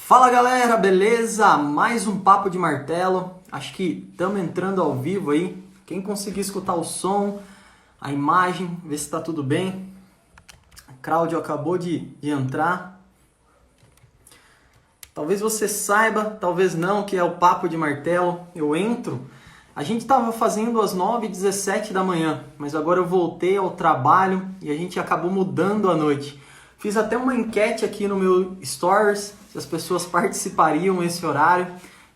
Fala galera, beleza? Mais um Papo de Martelo. Acho que estamos entrando ao vivo aí. Quem conseguir escutar o som, a imagem, ver se está tudo bem. A Cláudio acabou de entrar. Talvez você saiba, talvez não, que é o Papo de Martelo. Eu entro. A gente estava fazendo às 9h17 da manhã, mas agora eu voltei ao trabalho e a gente acabou mudando a noite. Fiz até uma enquete aqui no meu Stories, se as pessoas participariam nesse horário,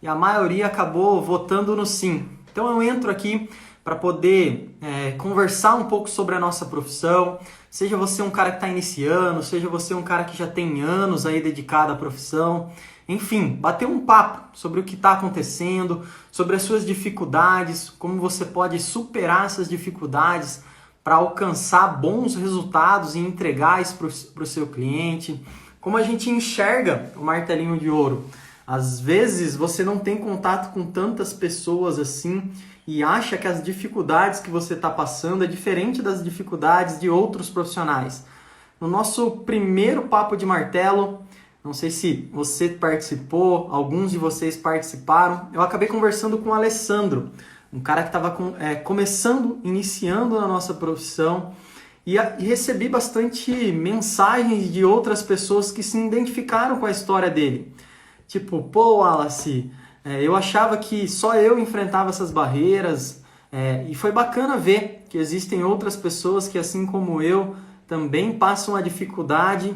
e a maioria acabou votando no sim. Então eu entro aqui para poder conversar um pouco sobre a nossa profissão, seja você um cara que está iniciando, seja você um cara que já tem anos aí dedicado à profissão, enfim, bater um papo sobre o que está acontecendo, sobre as suas dificuldades, como você pode superar essas dificuldades para alcançar bons resultados e entregar isso para o seu cliente. Como a gente enxerga o martelinho de ouro. Às vezes você não tem contato com tantas pessoas assim e acha que as dificuldades que você está passando é diferente das dificuldades de outros profissionais. No nosso primeiro Papo de Martelo, não sei se você participou, alguns de vocês participaram, eu acabei conversando com o Alessandro, um cara que estava começando, iniciando na nossa profissão, e recebi bastante mensagens de outras pessoas que se identificaram com a história dele. Tipo, pô, Wallace, eu achava que só eu enfrentava essas barreiras, e foi bacana ver que existem outras pessoas que, assim como eu, também passam a dificuldade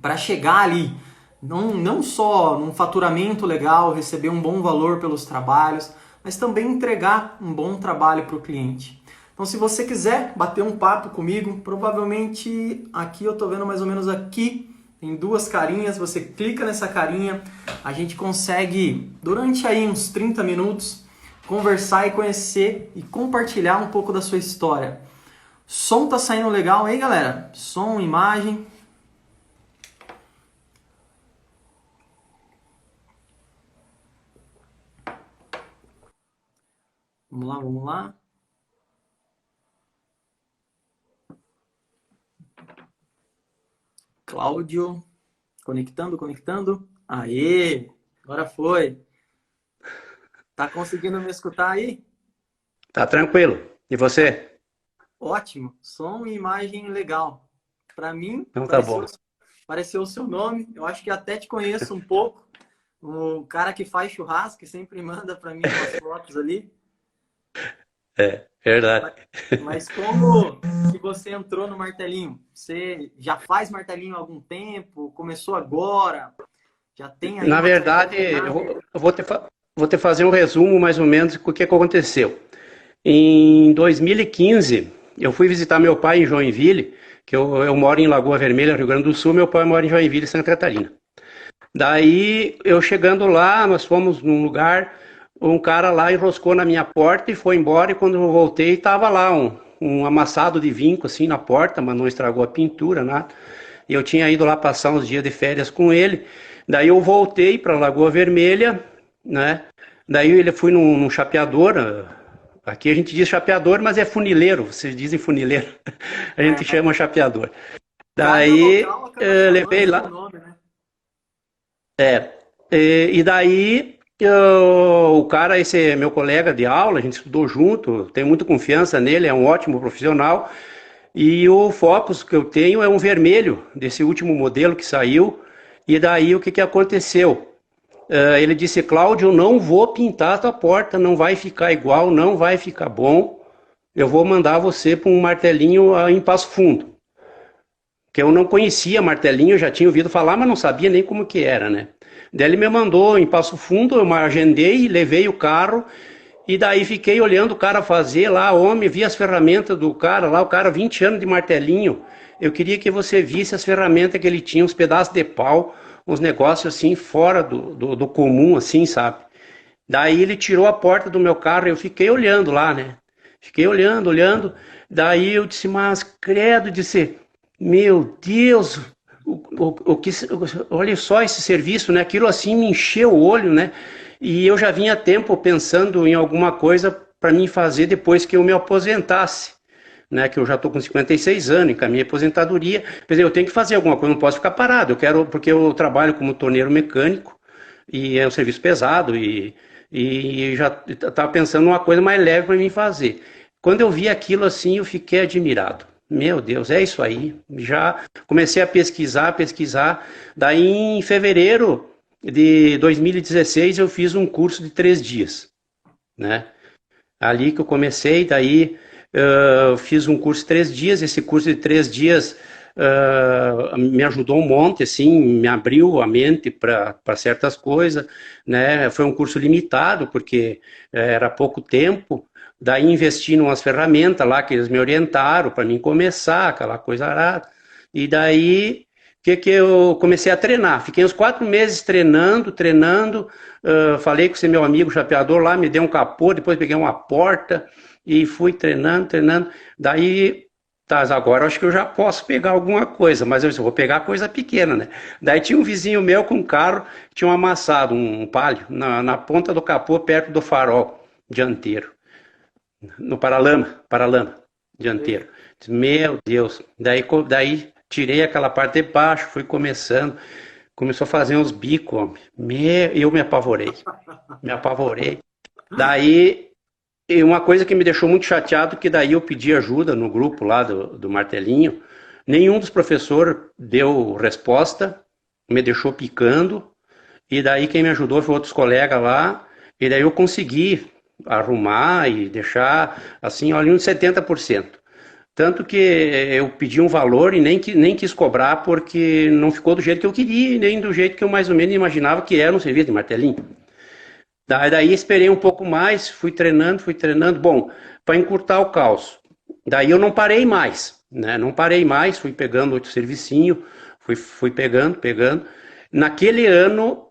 para chegar ali. Não só num faturamento legal, receber um bom valor pelos trabalhos, mas também entregar um bom trabalho para o cliente. Então, se você quiser bater um papo comigo, provavelmente aqui eu estou vendo mais ou menos aqui, tem duas carinhas, você clica nessa carinha, a gente consegue, durante aí uns 30 minutos, conversar e conhecer e compartilhar um pouco da sua história. Som tá saindo legal aí, galera? Som, imagem. Vamos lá, vamos lá. Cláudio, conectando. Aê, agora foi. Tá conseguindo me escutar aí? Tá tranquilo. E você? Ótimo, som e imagem legal. Para mim, Então tá bom. apareceu o seu nome. Eu acho que até te conheço um pouco. O cara que faz churrasco, que sempre manda para mim umas fotos ali. É, verdade. Mas como que você entrou no martelinho? Você já faz martelinho há algum tempo? Começou agora? Já tem aí Na uma verdade, caminhada? vou te fazer um resumo mais ou menos do que aconteceu. Em 2015, eu fui visitar meu pai em Joinville, que eu moro em Lagoa Vermelha, Rio Grande do Sul, meu pai mora em Joinville, Santa Catarina. Daí, eu chegando lá, nós fomos num lugar, um cara lá enroscou na minha porta e foi embora, e quando eu voltei, estava lá um amassado de vinco assim na porta, mas não estragou a pintura, nada. E eu tinha ido lá passar uns dias de férias com ele. Daí eu voltei para Lagoa Vermelha, né? Daí ele fui num chapeador. Aqui a gente diz chapeador, mas é funileiro. Vocês dizem funileiro. A gente É, chama chapeador. cada Daí local acaba levei chamando com o lá. nome, né? E daí o cara, esse é meu colega de aula, a gente estudou junto, tenho muita confiança nele, é um ótimo profissional. E o Focus que eu tenho é um vermelho, desse último modelo que saiu. E daí o que aconteceu? Ele disse, Cláudio, não vou pintar a tua porta, não vai ficar igual, não vai ficar bom. Eu vou mandar você para um martelinho em Passo Fundo. Que eu não conhecia martelinho, eu já tinha ouvido falar, mas não sabia nem como que era, né? Daí ele me mandou em Passo Fundo, eu agendei, levei o carro, e daí fiquei olhando o cara fazer lá, homem, vi as ferramentas do cara lá, o cara 20 anos de martelinho. Eu queria que você visse as ferramentas que ele tinha, uns pedaços de pau, uns negócios assim, fora do comum, assim, sabe? Daí ele tirou a porta do meu carro, eu fiquei olhando lá, né? Fiquei olhando. Daí eu disse, mas credo, disse, meu Deus, olha só esse serviço, né? Aquilo assim me encheu o olho, né? E eu já vinha tempo pensando em alguma coisa para mim fazer depois que eu me aposentasse. né, que eu já estou com 56 anos, encaminhei a aposentadoria, quer dizer, eu tenho que fazer alguma coisa, não posso ficar parado, eu quero, porque eu trabalho como torneiro mecânico, e é um serviço pesado, e já estava pensando numa coisa mais leve para mim fazer. Quando eu vi aquilo assim, eu fiquei admirado. Meu Deus, é isso aí. Já comecei a pesquisar. Daí, em fevereiro de 2016, eu fiz um curso de 3 dias, né? Ali que eu comecei, daí fiz um curso de 3 dias. Esse curso de 3 dias me ajudou um monte, assim, me abriu a mente para certas coisas, né? Foi um curso limitado, porque era pouco tempo. Daí investi em umas ferramentas lá que eles me orientaram para mim começar, aquela coisa arada. E daí, que eu comecei a treinar. Fiquei uns 4 meses treinando. Falei com esse meu amigo chapeador lá, me deu um capô, depois peguei uma porta e fui treinando. Daí, tá, agora eu acho que eu já posso pegar alguma coisa, mas eu vou pegar coisa pequena, né? Daí tinha um vizinho meu com um carro, tinha um amassado, um palio, na ponta do capô, perto do farol dianteiro. No paralama dianteiro. Meu Deus. Daí tirei aquela parte de baixo, fui começou a fazer uns bicos, homem. Eu me apavorei. Daí, e uma coisa que me deixou muito chateado, que daí eu pedi ajuda no grupo lá do martelinho, nenhum dos professores deu resposta, me deixou picando, e daí quem me ajudou foi outros colegas lá, e daí eu consegui arrumar e deixar assim, olha, uns 70%. Tanto que eu pedi um valor e nem quis cobrar porque não ficou do jeito que eu queria, nem do jeito que eu mais ou menos imaginava que era um serviço de martelinho. Daí esperei um pouco mais, fui treinando. Bom, para encurtar o caos. Daí eu não parei mais, né? Não parei mais, fui pegando outro servicinho, fui pegando. Naquele ano,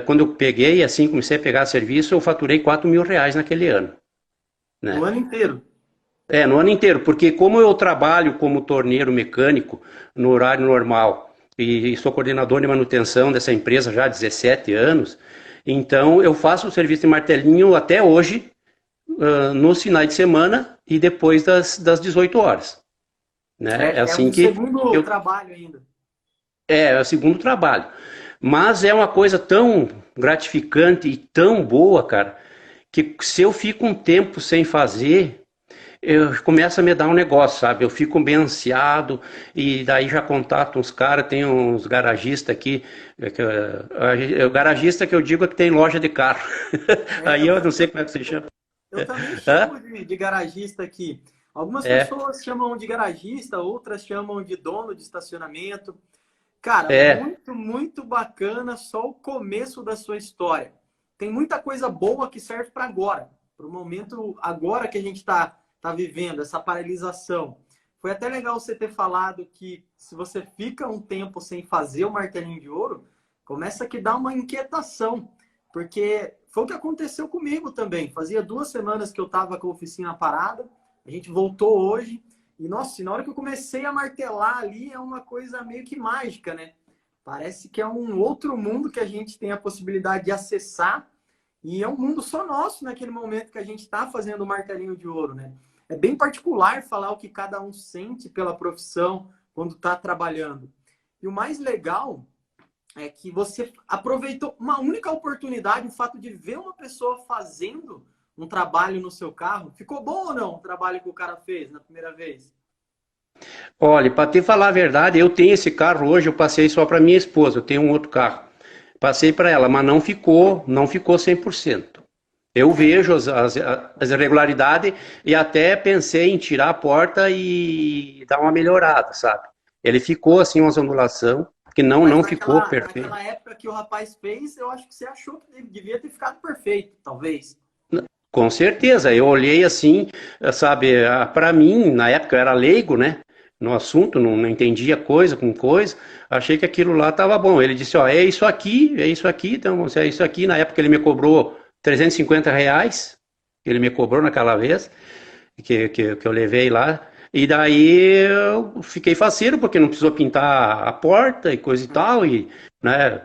quando eu peguei, assim, comecei a pegar serviço, eu faturei 4.000 reais naquele ano, No né? ano inteiro. No ano inteiro, porque como eu trabalho como torneiro mecânico no horário normal e sou coordenador de manutenção dessa empresa já há 17 anos, então eu faço o serviço de martelinho até hoje, nos finais de semana e depois das 18 horas. Né? É É assim um que segundo eu, trabalho ainda. é o segundo trabalho. Mas é uma coisa tão gratificante e tão boa, cara, que se eu fico um tempo sem fazer, eu começo a me dar um negócio, sabe? Eu fico bem ansiado e daí já contato uns caras, tem uns garagistas aqui, o garagista que eu digo é que tem loja de carro. É, Aí eu, eu não sei eu, como é que você chama. eu também Hã? chamo de garagista aqui. Algumas É, pessoas chamam de garagista, outras chamam de dono de estacionamento. Cara, é, muito, muito bacana só o começo da sua história. Tem muita coisa boa que serve para agora, para o momento agora que a gente tá vivendo, essa paralisação. Foi até legal você ter falado que se você fica um tempo sem fazer o martelinho de ouro, começa a que dar uma inquietação, porque foi o que aconteceu comigo também. Fazia 2 semanas que eu estava com a oficina parada, a gente voltou hoje, e, nossa, na hora que eu comecei a martelar ali, é uma coisa meio que mágica, né? Parece que é um outro mundo que a gente tem a possibilidade de acessar, e é um mundo só nosso naquele momento que a gente está fazendo o martelinho de ouro, né? É bem particular falar o que cada um sente pela profissão quando está trabalhando. E o mais legal é que você aproveitou uma única oportunidade, o fato de ver uma pessoa fazendo um trabalho no seu carro. Ficou bom ou não o trabalho que o cara fez na primeira vez? olha, para te falar a verdade, eu tenho esse carro hoje, eu passei só para minha esposa, eu tenho um outro carro. Passei para ela, mas não ficou 100%. Eu vejo as irregularidades e até pensei em tirar a porta e dar uma melhorada, sabe? Ele ficou assim, uma ondulação, que Mas não ficou perfeito. naquela época que o rapaz fez, eu acho que você achou que ele devia ter ficado perfeito, talvez. Com certeza, eu olhei assim, sabe, para mim, na época eu era leigo, né, no assunto, não entendia coisa com coisa, achei que aquilo lá estava bom. Ele disse, ó, é isso aqui, então, se é isso aqui, na época ele me cobrou 350 reais, ele me cobrou naquela vez, que eu levei lá, e daí eu fiquei faceiro, porque não precisou pintar a porta e coisa e tal, e, né,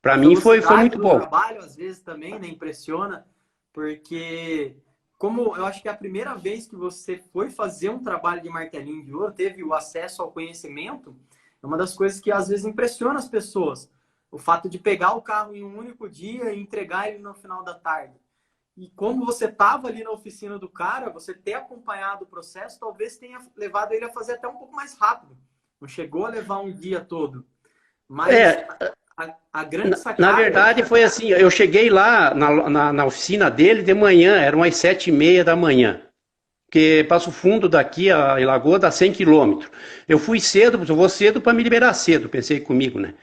para A mim foi velocidade muito do bom. trabalho, às vezes, também, né, impressiona, porque como eu acho que é a primeira vez que você foi fazer um trabalho de martelinho de ouro, teve o acesso ao conhecimento, é uma das coisas que às vezes impressiona as pessoas. O fato de pegar o carro em um único dia e entregar ele no final da tarde. E como você estava ali na oficina do cara, você ter acompanhado o processo, talvez tenha levado ele a fazer até um pouco mais rápido. Não chegou a levar um dia todo. Mas É, a grande na sacada... verdade foi assim, eu cheguei lá na oficina dele de manhã, eram as 7h30 da manhã. Porque Passo Fundo daqui a Lagoa dá 100 quilômetros. Eu fui cedo, eu vou cedo para me liberar cedo, pensei comigo, né?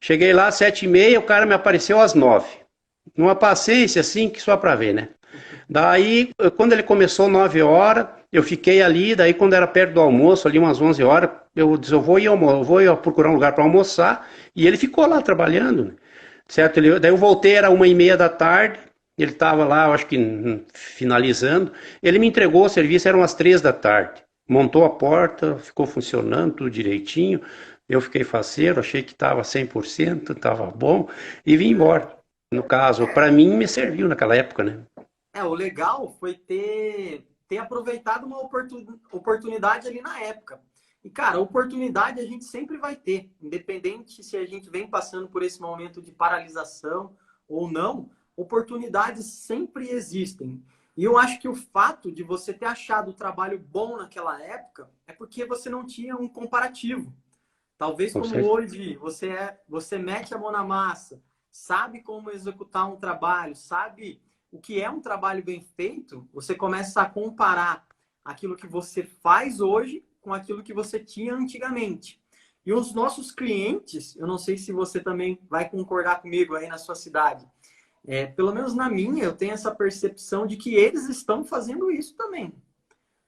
Cheguei lá às 7h30, o cara me apareceu às 9. Numa paciência assim que só para ver, né? Daí, quando ele começou 9 horas, eu fiquei ali, daí quando era perto do almoço, ali umas 11 horas, eu disse, eu vou procurar um lugar para almoçar, e ele ficou lá trabalhando, né? Certo? Daí eu voltei, era 1h30 da tarde, ele estava lá, eu acho que finalizando, ele me entregou o serviço, eram as 3 da tarde, montou a porta, ficou funcionando tudo direitinho, eu fiquei faceiro, achei que estava 100%, estava bom, e vim embora. No caso, para mim, me serviu naquela época, né? O legal foi ter aproveitado uma oportunidade ali na época. E, cara, oportunidade a gente sempre vai ter, independente se a gente vem passando por esse momento de paralisação ou não, oportunidades sempre existem. E eu acho que o fato de você ter achado o trabalho bom naquela época é porque você não tinha um comparativo. Talvez Com como certeza. hoje você mete a mão na massa, sabe como executar um trabalho, sabe o que é um trabalho bem feito, você começa a comparar aquilo que você faz hoje com aquilo que você tinha antigamente. E os nossos clientes, eu não sei se você também vai concordar comigo aí na sua cidade, pelo menos na minha, eu tenho essa percepção de que eles estão fazendo isso também.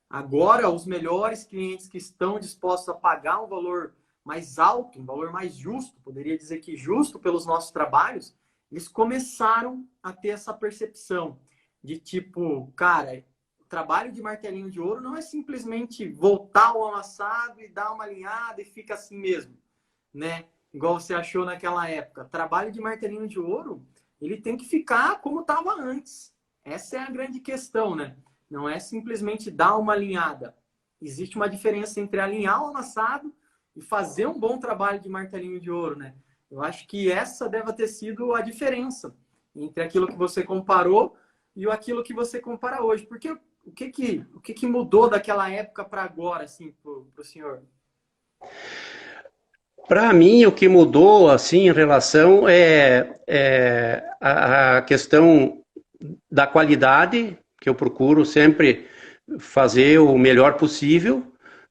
Agora, os melhores clientes que estão dispostos a pagar um valor mais alto, um valor mais justo, poderia dizer que justo pelos nossos trabalhos, eles começaram a ter essa percepção de tipo, cara, o trabalho de martelinho de ouro não é simplesmente voltar o amassado e dar uma alinhada e fica assim mesmo, né? Igual você achou naquela época. Trabalho de martelinho de ouro, ele tem que ficar como estava antes. Essa é a grande questão, né? Não é simplesmente dar uma alinhada. Existe uma diferença entre alinhar o amassado e fazer um bom trabalho de martelinho de ouro, né? Eu acho que essa deve ter sido a diferença entre aquilo que você comparou e aquilo que você compara hoje. Porque o que mudou daquela época para agora, assim, pro senhor? Para mim, o que mudou, assim, em relação é a questão da qualidade, que eu procuro sempre fazer o melhor possível,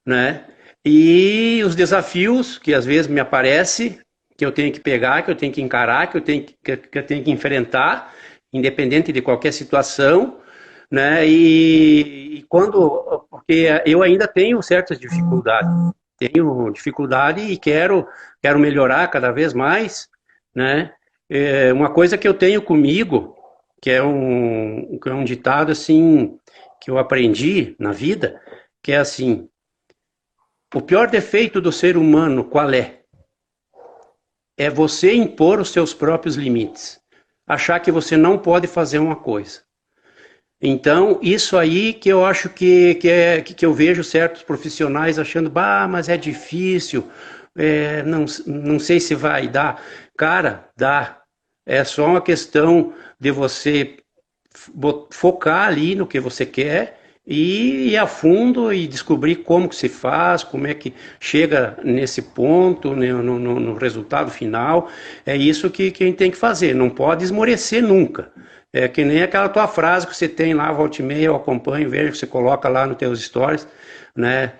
né? E os desafios que às vezes me aparecem, que eu tenho que pegar, que eu tenho que encarar, que eu tenho que enfrentar, independente de qualquer situação, né? E quando, porque eu ainda tenho certas dificuldades, tenho dificuldade e quero melhorar cada vez mais, né? Uma coisa que eu tenho comigo, que é um ditado assim que eu aprendi na vida, que é assim: o pior defeito do ser humano qual é? É você impor os seus próprios limites, achar que você não pode fazer uma coisa. Então, isso aí que eu acho que eu vejo certos profissionais achando, bah, mas é difícil, não sei se vai dar. Cara, dá. É só uma questão de você focar ali no que você quer e ir a fundo e descobrir como que se faz, como é que chega nesse ponto, né, no resultado final. É isso que a gente tem que fazer, não pode esmorecer nunca. É que nem aquela tua frase que você tem lá, volta e meia, eu acompanho, vejo que você coloca lá nos teus stories, né?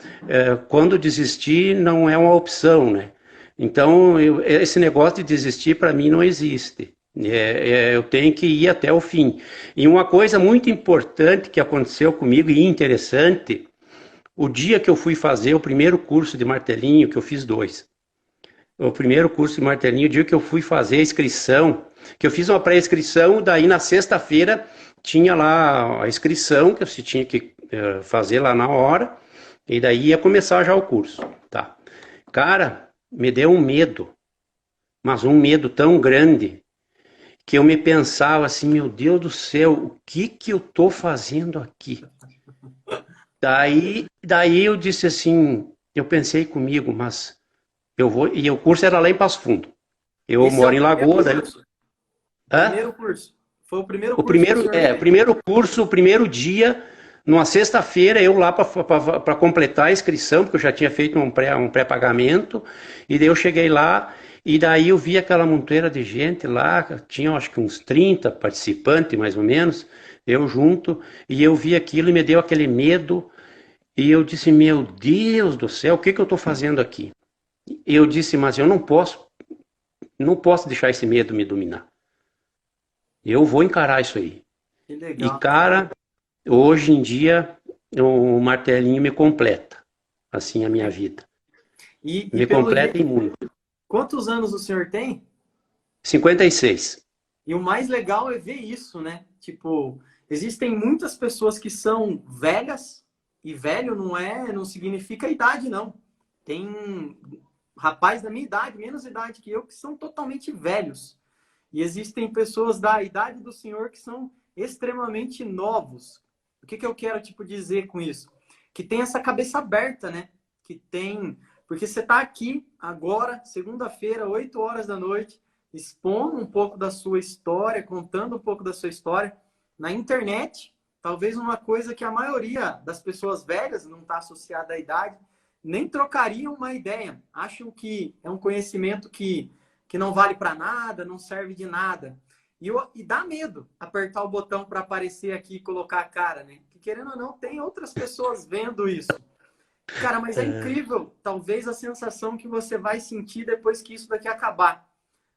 Quando desistir não é uma opção, né? Então, esse negócio de desistir para mim não existe. Eu tenho que ir até o fim. E uma coisa muito importante que aconteceu comigo e interessante, o dia que eu fui fazer o primeiro curso de martelinho, que eu fiz 2. O primeiro curso de martelinho, o dia que eu fui fazer a inscrição, que eu fiz uma pré-inscrição, daí na sexta-feira tinha lá a inscrição, que você tinha que fazer lá na hora, e daí ia começar já o curso, tá? Cara, me deu um medo, mas um medo tão grande, que eu me pensava assim, meu Deus do céu, o que que eu tô fazendo aqui? Daí eu disse assim, eu pensei comigo, mas eu vou, e o curso era lá em Passo Fundo. Eu Esse é moro o em primeiro Lagoa, daí, curso? hã? Primeiro curso. Foi o primeiro O curso que o primeiro, senhor fez? primeiro curso, o primeiro dia, numa sexta-feira, eu lá para completar a inscrição, porque eu já tinha feito um pré-pagamento, e daí eu cheguei lá, e daí eu vi aquela montoeira de gente lá, tinha acho que uns 30 participantes, mais ou menos, eu junto, e eu vi aquilo e me deu aquele medo, e eu disse, meu Deus do céu, o que que eu estou fazendo aqui? E eu disse, mas eu não posso deixar esse medo me dominar. Eu vou encarar isso aí. Que E, legal. cara, hoje em dia, o martelinho me completa, assim, a minha vida. E Me pelo completa jeito, em muito. quantos anos o senhor tem? 56. E o mais legal é ver isso, né? Tipo, existem muitas pessoas que são velhas, e velho não significa idade, não. Tem rapaz da minha idade, menos idade que eu, que são totalmente velhos. E existem pessoas da idade do senhor que são extremamente novos. O que eu quero, tipo, dizer com isso? Que tem essa cabeça aberta, né? Que tem... Porque você está aqui agora, segunda-feira, 8 horas da noite, expondo um pouco da sua história, contando um pouco da sua história na internet, talvez uma coisa que a maioria das pessoas velhas, não está associada à idade, nem trocariam uma ideia. Acham que é um conhecimento que não vale para nada, não serve de nada. E dá medo apertar o botão para aparecer aqui e colocar a cara, né? Que querendo ou não, tem outras pessoas vendo isso. Cara, mas é incrível, talvez a sensação que você vai sentir depois que isso daqui acabar.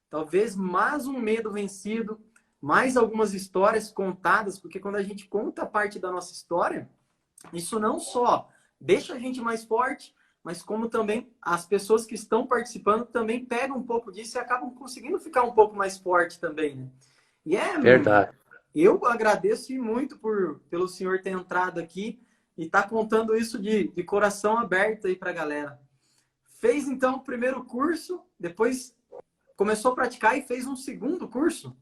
Talvez mais um medo vencido, mais algumas histórias contadas, porque quando a gente conta parte da nossa história, isso não só deixa a gente mais forte, mas como também as pessoas que estão participando também pegam um pouco disso e acabam conseguindo ficar um pouco mais forte também, né? E Verdade. eu agradeço muito pelo senhor ter entrado aqui e estar contando isso de coração aberto aí para a galera. Fez então o primeiro curso, depois começou a praticar e fez um segundo curso.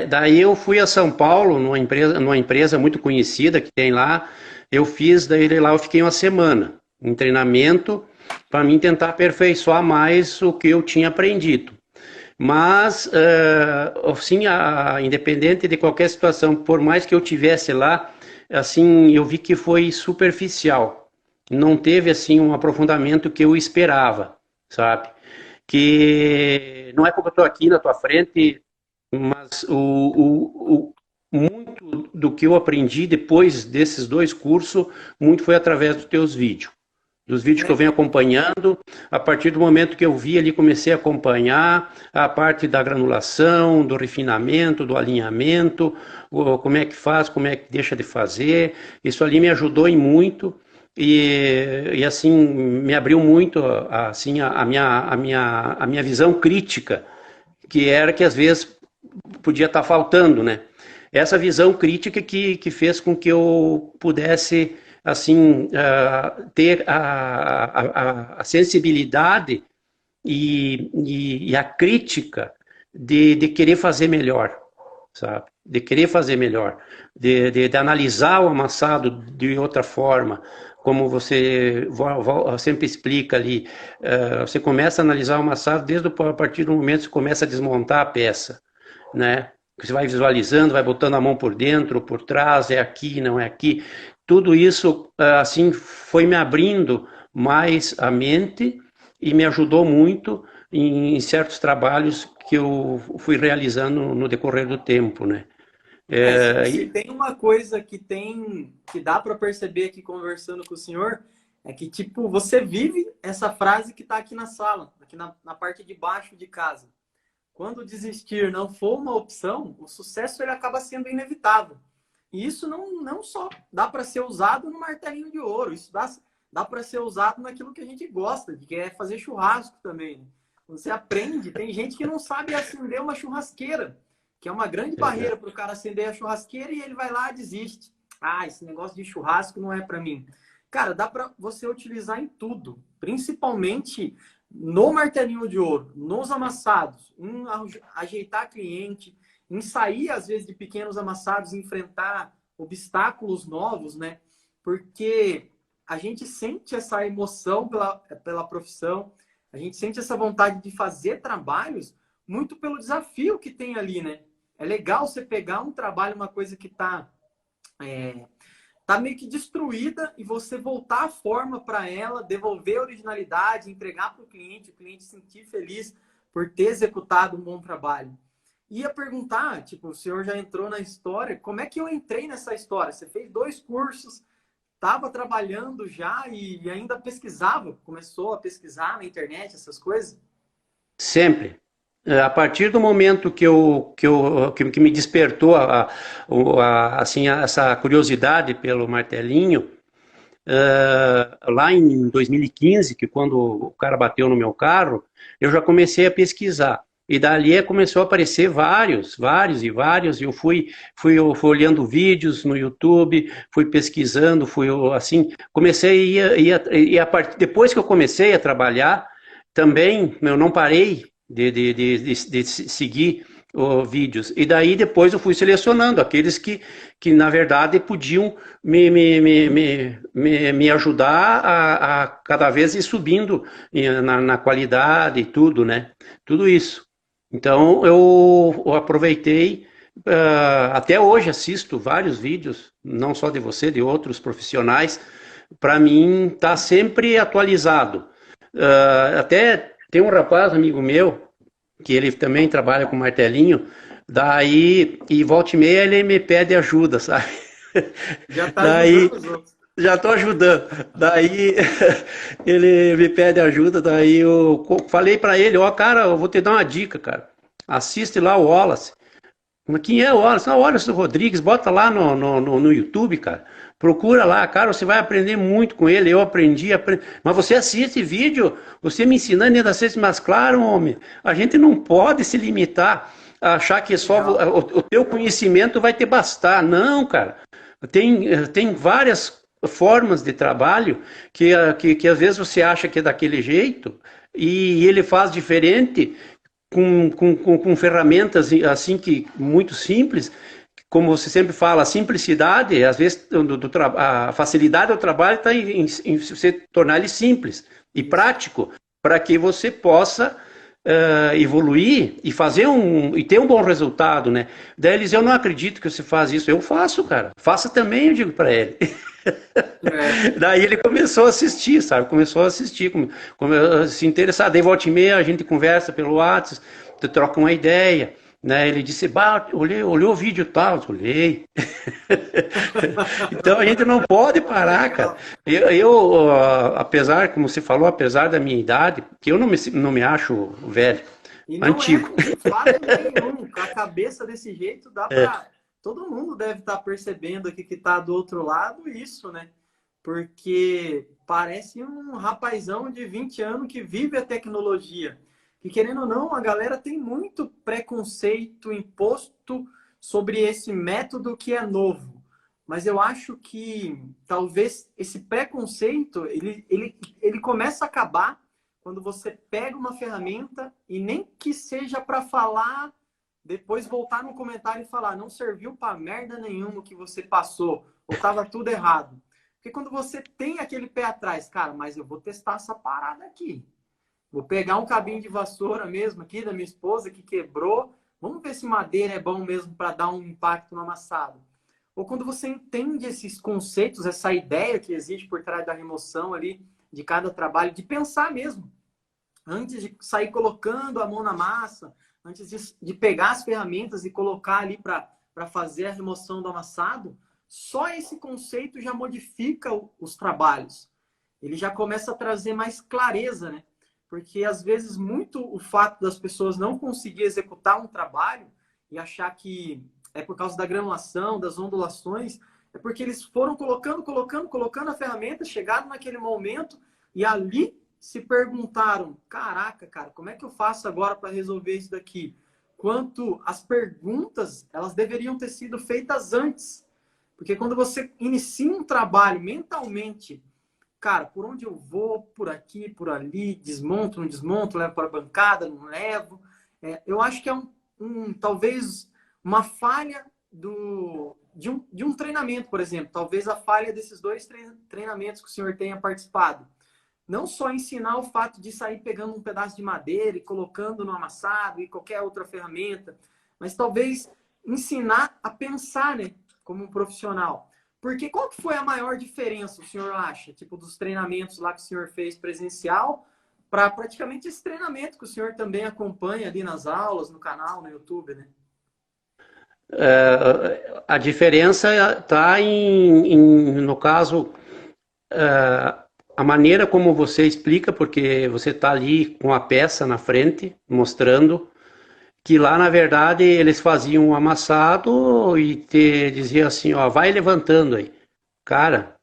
Daí eu fui a São Paulo, numa empresa muito conhecida que tem lá. Eu fiz, daí lá eu fiquei uma semana em treinamento para mim tentar aperfeiçoar mais o que eu tinha aprendido. Mas, assim, independente de qualquer situação, por mais que eu tivesse lá, assim, eu vi que foi superficial. Não teve, assim, um aprofundamento que eu esperava, sabe? Que não é porque eu estou aqui na tua frente, mas muito do que eu aprendi depois desses dois cursos, muito foi através dos teus vídeos. Dos vídeos que eu venho É, acompanhando, a partir do momento que eu vi ali, comecei a acompanhar a parte da granulação, do refinamento, do alinhamento, como é que faz, como é que deixa de fazer. Isso ali me ajudou em muito e assim me abriu muito assim a minha visão crítica, que era que às vezes podia estar faltando, né? Essa visão crítica que fez com que eu pudesse assim ter a sensibilidade e a crítica de querer fazer melhor, sabe? De querer fazer melhor, de analisar o amassado de outra forma, como você sempre explica ali, você começa a analisar o amassado a partir do momento que você começa a desmontar a peça, né? Você vai visualizando, vai botando a mão por dentro, por trás, é aqui, não é aqui. Tudo isso, assim, foi me abrindo mais a mente e me ajudou muito em certos trabalhos que eu fui realizando no decorrer do tempo, né? se tem uma coisa que dá para perceber aqui conversando com o senhor, é que tipo, você vive essa frase que está aqui na sala, aqui na parte de baixo de casa. Quando desistir não for uma opção, o sucesso ele acaba sendo inevitável. E isso não só dá para ser usado no martelinho de ouro, isso dá para ser usado naquilo que a gente gosta, que é fazer churrasco também, né? Você aprende, tem gente que não sabe acender uma churrasqueira, que é uma grande barreira para o cara acender a churrasqueira e ele vai lá e desiste. Ah, esse negócio de churrasco não é para mim. Cara, dá para você utilizar em tudo, principalmente no martelinho de ouro, nos amassados, em ajeitar cliente, em sair, às vezes, de pequenos amassados, enfrentar obstáculos novos, né? Porque a gente sente essa emoção pela profissão, a gente sente essa vontade de fazer trabalhos muito pelo desafio que tem ali, né? É legal você pegar um trabalho, uma coisa que tá meio que destruída e você voltar a forma para ela, devolver a originalidade, entregar para o cliente se sentir feliz por ter executado um bom trabalho. Ia perguntar, tipo, o senhor já entrou na história, como é que eu entrei nessa história? Você fez 2 cursos, estava trabalhando já e ainda pesquisava, começou a pesquisar na internet, essas coisas? Sempre. A partir do momento que me despertou assim, essa curiosidade pelo martelinho, lá em 2015, que quando o cara bateu no meu carro, eu já comecei a pesquisar. E dali começou a aparecer vários, e eu fui olhando vídeos no YouTube, fui pesquisando, assim, comecei depois que eu comecei a trabalhar, também eu não parei de seguir vídeos. E daí depois eu fui selecionando aqueles que na verdade podiam me ajudar a cada vez ir subindo na qualidade e tudo, né? Tudo isso. Então eu aproveitei, até hoje assisto vários vídeos, não só de você, de outros profissionais, para mim tá sempre atualizado. Até tem um rapaz, amigo meu, que ele também trabalha com martelinho, daí, e volta e meia ele me pede ajuda, sabe? Já está Daí, ajudando os outros. já estou ajudando. Daí, ele me pede ajuda, daí eu falei para ele, ó, cara, eu vou te dar uma dica, cara. Assiste lá o Wallace. Quem é o Wallace? Não, o Wallace Rodrigues, bota lá no YouTube, cara. Procura lá, cara, você vai aprender muito com ele. Eu aprendi. Mas você assiste vídeo, você me ensinando ainda a ser mais claro, homem. A gente não pode se limitar a achar que só Legal. o teu conhecimento vai te bastar. Não, cara. Tem várias formas de trabalho que às vezes você acha que é daquele jeito e ele faz diferente com ferramentas assim que muito simples, como você sempre fala, a simplicidade, às vezes a facilidade do trabalho está em você tornar ele simples e Isso. prático, para que você possa evoluir e e ter um bom resultado, né? Daí eles, eu não acredito que você faz isso, eu faço, cara, faça também, eu digo para ele. É. Daí ele começou a assistir, sabe? Começou a assistir, a se interessar. Daí volta e meia a gente conversa pelo WhatsApp, troca uma ideia, né? Ele disse, bah, olhou o vídeo e tal, olhei. Então a gente não pode parar, cara. Legal. Apesar, como você falou, apesar da minha idade, que eu não me acho velho, E não antigo. é de fato nenhum. Com a cabeça desse jeito, dá para. Todo mundo deve estar percebendo aqui que está do outro lado isso, né? Porque parece um rapazão de 20 anos que vive a tecnologia. E querendo ou não, a galera tem muito preconceito imposto sobre esse método que é novo. Mas eu acho que talvez esse preconceito ele começa a acabar quando você pega uma ferramenta e nem que seja para falar, depois voltar no comentário e falar, não serviu para merda nenhuma o que você passou, ou estava tudo errado. Porque quando você tem aquele pé atrás, cara, mas eu vou testar essa parada aqui. Vou pegar um cabinho de vassoura mesmo aqui da minha esposa que quebrou. Vamos ver se madeira é bom mesmo para dar um impacto no amassado. Ou quando você entende esses conceitos, essa ideia que existe por trás da remoção ali de cada trabalho, de pensar mesmo. Antes de sair colocando a mão na massa, antes de pegar as ferramentas e colocar ali para fazer a remoção do amassado, só esse conceito já modifica os trabalhos. Ele já começa a trazer mais clareza, né? Porque às vezes muito o fato das pessoas não conseguir executar um trabalho e achar que é por causa da granulação, das ondulações, é porque eles foram colocando a ferramenta, chegaram naquele momento e ali se perguntaram, caraca, cara, como é que eu faço agora para resolver isso daqui? Quanto as perguntas, elas deveriam ter sido feitas antes. Porque quando você inicia um trabalho mentalmente cara, por onde eu vou, por aqui, por ali, desmonto, não desmonto, levo para a bancada, não levo. Eu acho que é talvez uma falha de um treinamento, por exemplo. Talvez a falha desses dois treinamentos que o senhor tenha participado. Não só ensinar o fato de sair pegando um pedaço de madeira e colocando no amassado e qualquer outra ferramenta, mas talvez ensinar a pensar, né, como um profissional. Porque qual que foi a maior diferença, o senhor acha, tipo, dos treinamentos lá que o senhor fez presencial para praticamente esse treinamento que o senhor também acompanha ali nas aulas, no canal, no YouTube, né? A diferença está no caso, a maneira como você explica, porque você está ali com a peça na frente, mostrando que lá, na verdade, eles faziam um amassado e te dizia assim, ó, vai levantando aí. Cara,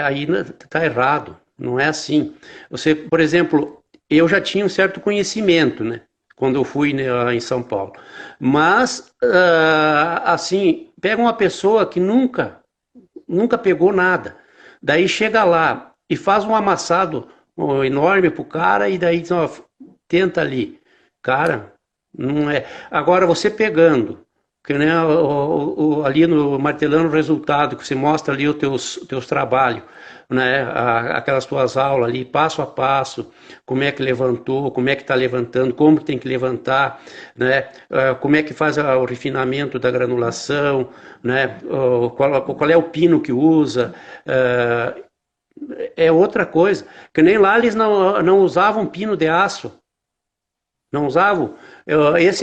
aí tá errado, não é assim. Você, por exemplo, eu já tinha um certo conhecimento, né, quando eu fui, né, lá em São Paulo. Mas, assim, pega uma pessoa que nunca pegou nada, daí chega lá e faz um amassado enorme pro cara e daí diz, ó, tenta ali. Cara, não é. Agora você pegando, que né, ali no martelando o resultado, que você mostra ali os teus trabalhos, né, aquelas tuas aulas ali, passo a passo, como é que levantou, como é que está levantando, como que tem que levantar, né, como é que faz o refinamento da granulação, né, qual é o pino que usa, é outra coisa, que nem lá eles não usavam pino de aço, não usavam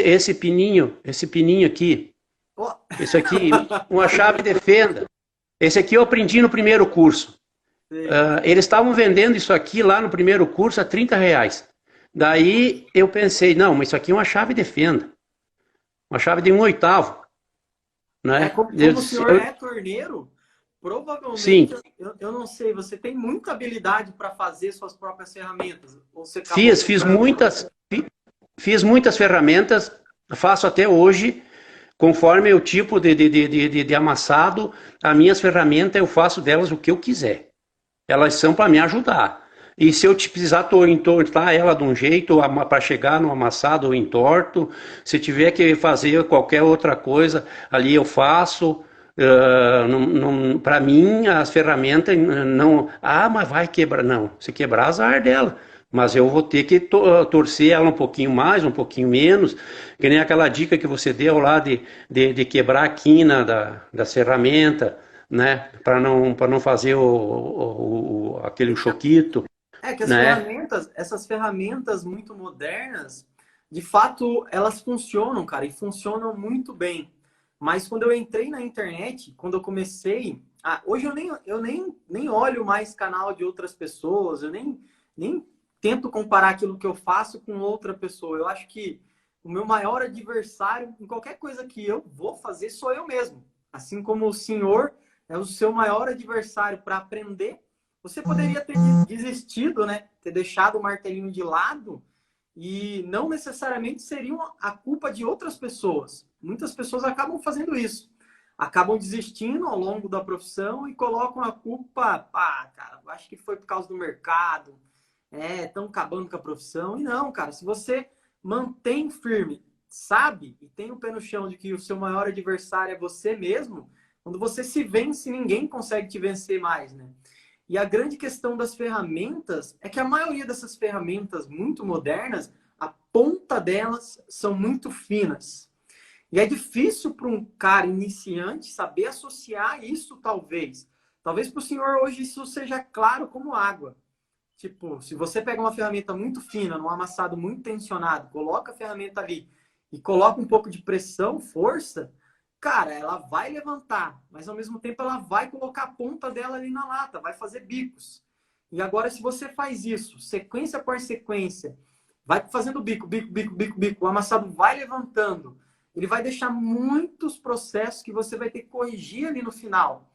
esse pininho aqui, Oh. esse aqui, uma chave de fenda. Esse aqui eu aprendi no primeiro curso. Eles estavam vendendo isso aqui lá no primeiro curso a R$ 30. Daí eu pensei, não, mas isso aqui é uma chave de fenda. Uma chave de 1/8, né? Como o senhor é torneiro, provavelmente, Sim, eu não sei, você tem muita habilidade para fazer suas próprias ferramentas. Ou você acabou fiz comprando? muitas ferramentas, faço até hoje, conforme o tipo de amassado, as minhas ferramentas eu faço delas o que eu quiser. Elas são para me ajudar. E se eu precisar entortar ela de um jeito para chegar no amassado, eu entorto. Se tiver que fazer qualquer outra coisa, ali eu faço. Para mim, as ferramentas não. Ah, mas vai quebrar. Não, se quebrar, azar dela. Mas eu vou ter que torcer ela um pouquinho mais, um pouquinho menos. Que nem aquela dica que você deu lá de quebrar a quina da ferramenta, né? Para não fazer aquele choquito, Que as né? ferramentas, essas ferramentas muito modernas, de fato, elas funcionam, cara, e funcionam muito bem. Mas quando eu entrei na internet, quando eu comecei, hoje eu nem olho mais canal de outras pessoas, eu nem tento comparar aquilo que eu faço com outra pessoa. Eu acho que o meu maior adversário em qualquer coisa que eu vou fazer sou eu mesmo. Assim como o senhor é o seu maior adversário para aprender. Você poderia ter desistido, né? Ter deixado o martelinho de lado e não necessariamente seria a culpa de outras pessoas. Muitas pessoas acabam fazendo isso. Acabam desistindo ao longo da profissão e colocam a culpa, cara, acho que foi por causa do mercado, estão acabando com a profissão. E não, cara, se você mantém firme, sabe, e tem o pé no chão de que o seu maior adversário é você mesmo, quando você se vence, ninguém consegue te vencer mais, né? E a grande questão das ferramentas é que a maioria dessas ferramentas muito modernas, a ponta delas são muito finas. E é difícil para um cara iniciante saber associar isso, talvez. Talvez para o senhor hoje isso seja claro como água. Tipo, se você pega uma ferramenta muito fina, num amassado muito tensionado, coloca a ferramenta ali e coloca um pouco de pressão, força, cara, ela vai levantar, mas ao mesmo tempo ela vai colocar a ponta dela ali na lata, vai fazer bicos. E agora, se você faz isso, sequência por sequência, vai fazendo bico, bico, bico, bico, bico, o amassado vai levantando, ele vai deixar muitos processos que você vai ter que corrigir ali no final.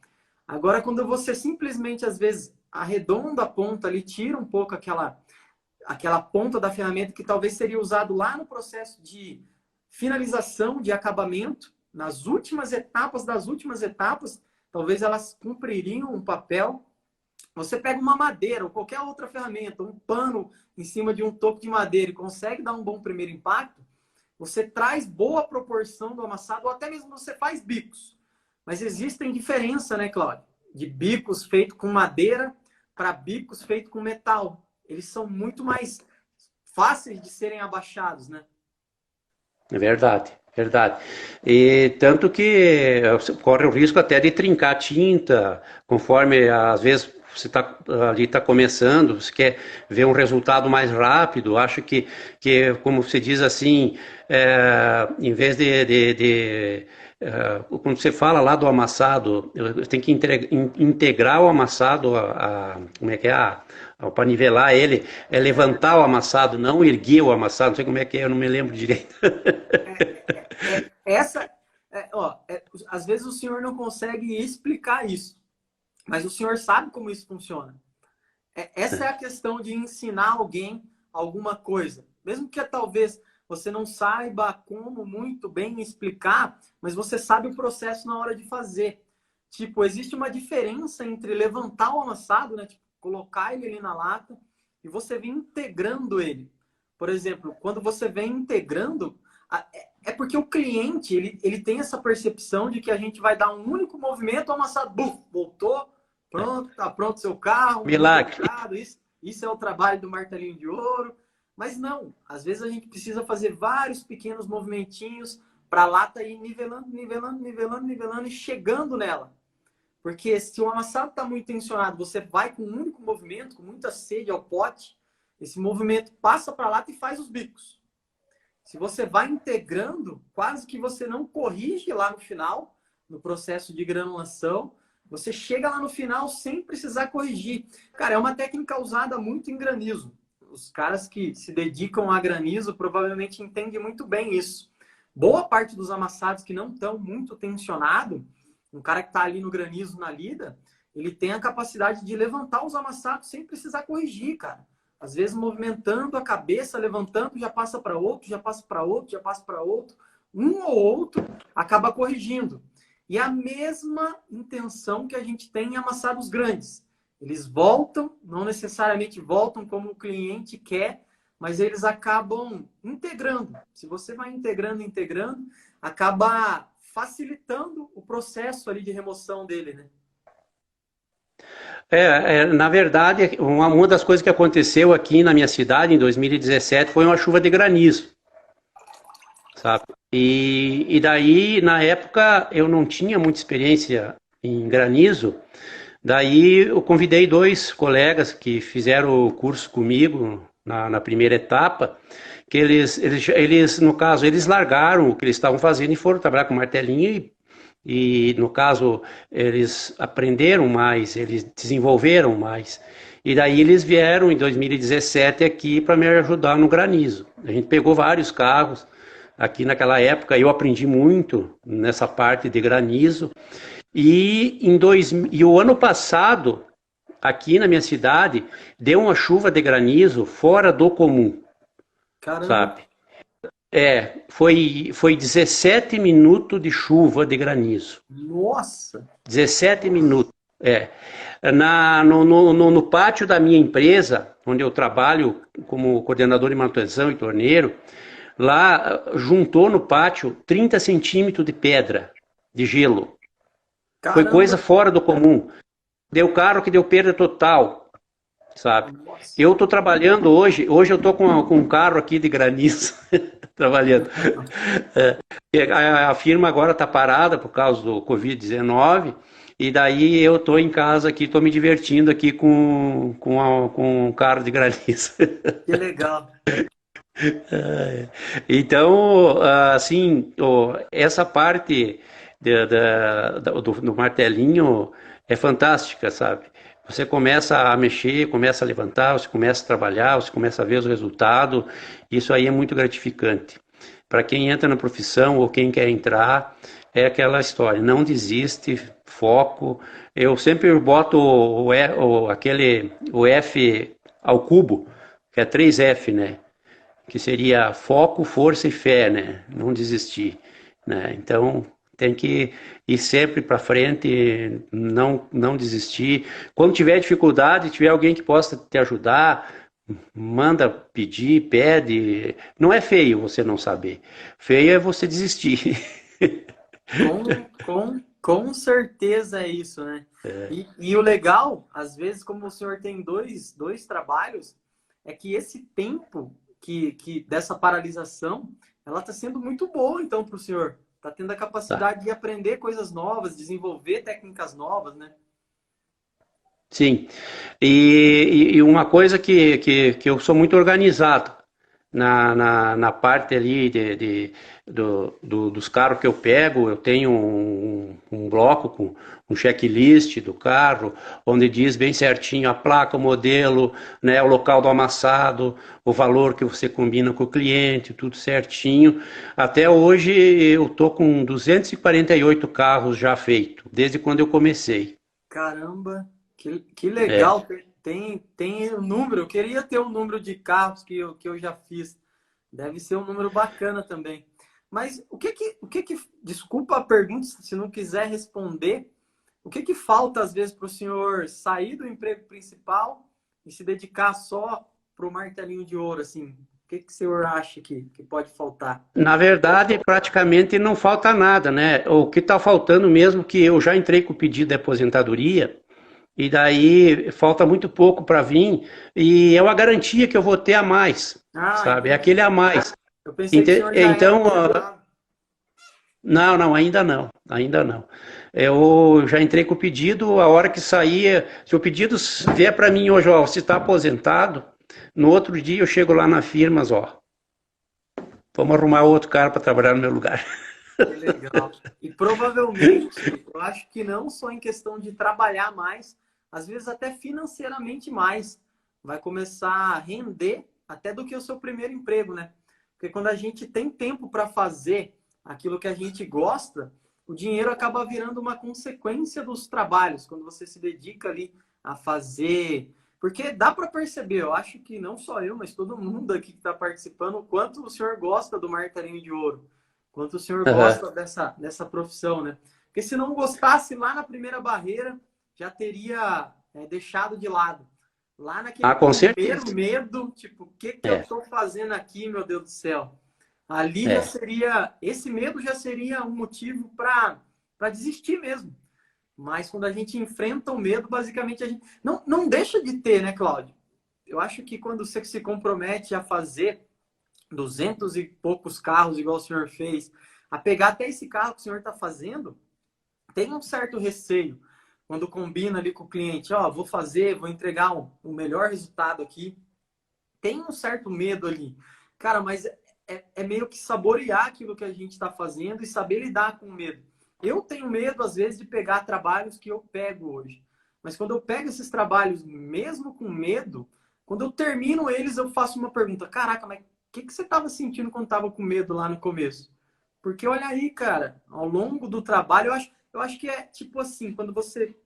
Agora, quando você simplesmente, às vezes, arredonda a ponta ali, tira um pouco aquela ponta da ferramenta que talvez seria usado lá no processo de finalização, de acabamento, nas últimas etapas das últimas etapas, talvez elas cumpririam um papel. Você pega uma madeira ou qualquer outra ferramenta, um pano em cima de um toco de madeira e consegue dar um bom primeiro impacto, você traz boa proporção do amassado, ou até mesmo você faz bicos. Mas existem diferença, né, Cláudio? De bicos feitos com madeira para bicos feitos com metal. Eles são muito mais fáceis de serem abaixados, né? É verdade, verdade. E tanto que corre o risco até de trincar a tinta, conforme às vezes você ali está começando, você quer ver um resultado mais rápido, acho que como você diz assim, em vez quando você fala lá do amassado, tem que integrar o amassado, como é que é? Para nivelar ele, é levantar o amassado, não erguer o amassado, não sei como é que é, eu não me lembro direito. Essa, às vezes o senhor não consegue explicar isso, mas o senhor sabe como isso funciona. Essa é a questão de ensinar alguém alguma coisa. Mesmo que talvez você não saiba como muito bem explicar, mas você sabe o processo na hora de fazer. Tipo, existe uma diferença entre levantar o amassado, né? Tipo, colocar ele ali na lata e você vir integrando ele. Por exemplo, quando você vem integrando, é porque o cliente ele tem essa percepção de que a gente vai dar um único movimento, o amassado, buf, voltou, pronto, tá pronto seu carro, muito Milagre. obrigado, isso é o trabalho do martelinho de ouro. Mas não, às vezes a gente precisa fazer vários pequenos movimentinhos para a lata ir nivelando, nivelando, nivelando, nivelando e chegando nela. Porque se o amassado está muito tensionado, você vai com um único movimento, com muita sede ao pote, esse movimento passa para a lata e faz os bicos. Se você vai integrando, quase que você não corrige lá no final, no processo de granulação, você chega lá no final sem precisar corrigir. Cara, é uma técnica usada muito em granizo. Os caras que se dedicam a granizo provavelmente entendem muito bem isso. Boa parte dos amassados que não estão muito tensionados, um cara que está ali no granizo na lida, ele tem a capacidade de levantar os amassados sem precisar corrigir, cara. Às vezes movimentando a cabeça, levantando, já passa para outro, já passa para outro, já passa para outro. Um ou outro acaba corrigindo. E a mesma intenção que a gente tem em amassados grandes. Eles voltam, não necessariamente voltam como o cliente quer, mas eles acabam integrando. Se você vai integrando, acaba facilitando o processo ali de remoção dele, né? Na verdade, uma das coisas que aconteceu aqui na minha cidade em 2017 foi uma chuva de granizo, sabe? E daí, na época, eu não tinha muita experiência em granizo, daí eu convidei dois colegas que fizeram o curso comigo na primeira etapa, que eles, no caso, eles largaram o que eles estavam fazendo e foram trabalhar com martelinho e, no caso, eles aprenderam mais, eles desenvolveram mais. E daí eles vieram em 2017 aqui para me ajudar no granizo. A gente pegou vários carros aqui naquela época, eu aprendi muito nessa parte de granizo. E o ano passado, aqui na minha cidade, deu uma chuva de granizo fora do comum, Caramba! sabe? Foi 17 minutos de chuva de granizo. Nossa! 17 minutos. No pátio da minha empresa, onde eu trabalho como coordenador de manutenção e torneiro, lá juntou no pátio 30 centímetros de pedra, de gelo. Foi coisa Caramba! fora do comum. Deu carro que deu perda total, sabe? Nossa! Eu estou trabalhando hoje eu estou com um carro aqui de granizo, trabalhando. A firma agora está parada por causa do Covid-19, e daí eu estou em casa aqui, estou me divertindo aqui com um carro de granizo. Que legal! Então, assim, essa parte do martelinho é fantástica, sabe? Você começa a mexer, começa a levantar, você começa a trabalhar, você começa a ver os resultados. Isso aí é muito gratificante. Para quem entra na profissão ou quem quer entrar, é aquela história, não desiste, foco. Eu sempre boto o F ao cubo, que é 3F, né? Que seria foco, força e fé, né? Não desistir, né? Então, Tem que ir sempre para frente, não desistir. Quando tiver dificuldade, tiver alguém que possa te ajudar, manda pedir, pede. Não é feio você não saber. Feio é você desistir. Com certeza é isso, né? E o legal, às vezes, como o senhor tem dois trabalhos, é que esse tempo dessa paralisação, ela está sendo muito boa, então, para o senhor. Está tendo a Tá. capacidade de aprender coisas novas, desenvolver técnicas novas, né? Sim. E uma coisa que eu sou muito organizado na parte ali dos carros que eu pego, eu tenho um bloco com um checklist do carro, onde diz bem certinho a placa, o modelo, né, o local do amassado, o valor que você combina com o cliente, tudo certinho. Até hoje eu tô com 248 carros já feitos, desde quando eu comecei. Caramba, que legal. Tem o número. Eu queria ter o número de carros que eu já fiz. Deve ser um número bacana também. Mas desculpa a pergunta, se não quiser responder, o que falta às vezes para o senhor sair do emprego principal e se dedicar só para o martelinho de ouro, assim? O que o senhor acha que pode faltar? Na verdade, praticamente não falta nada, né? O que está faltando mesmo que eu já entrei com o pedido de aposentadoria e daí falta muito pouco para vir e é uma garantia que eu vou ter a mais, Ah, sabe? É aquele entendi. a mais. Eu pensei que o senhor já era Então, aposentado. não, ainda não, ainda não. Eu já entrei com o pedido, a hora que sair, se o pedido vier para mim hoje, ó, você está aposentado, no outro dia eu chego lá na firma, ó, vamos arrumar outro cara para trabalhar no meu lugar. Que legal. E provavelmente, eu acho que não só em questão de trabalhar mais, às vezes até financeiramente mais, vai começar a render até do que o seu primeiro emprego, né? Porque quando a gente tem tempo para fazer aquilo que a gente gosta, o dinheiro acaba virando uma consequência dos trabalhos, quando você se dedica ali a fazer. Porque dá para perceber, eu acho que não só eu, mas todo mundo aqui que está participando, o quanto o senhor gosta do martelinho de ouro. Quanto o senhor Uhum. gosta dessa profissão, né? Porque se não gostasse lá na primeira barreira, já teria deixado de lado. Lá naquele Ah, com primeiro certeza. medo, tipo, o que eu É, estou fazendo aqui, meu Deus do céu? Ali já é. seria, esse medo já seria um motivo para desistir mesmo. Mas quando a gente enfrenta o medo, basicamente a gente não deixa de ter, né, Cláudio? Eu acho que quando você se compromete a fazer 200 e poucos carros, igual o senhor fez, a pegar até esse carro que o senhor está fazendo, tem um certo receio quando combina ali com o cliente, ó, vou fazer, vou entregar um melhor resultado aqui. Tem um certo medo ali. Cara, mas é meio que saborear aquilo que a gente está fazendo e saber lidar com o medo. Eu tenho medo, às vezes, de pegar trabalhos que eu pego hoje. Mas quando eu pego esses trabalhos, mesmo com medo, quando eu termino eles, eu faço uma pergunta. Caraca, mas o que você estava sentindo quando estava com medo lá no começo? Porque olha aí, cara, ao longo do trabalho, eu acho que é tipo assim, quando você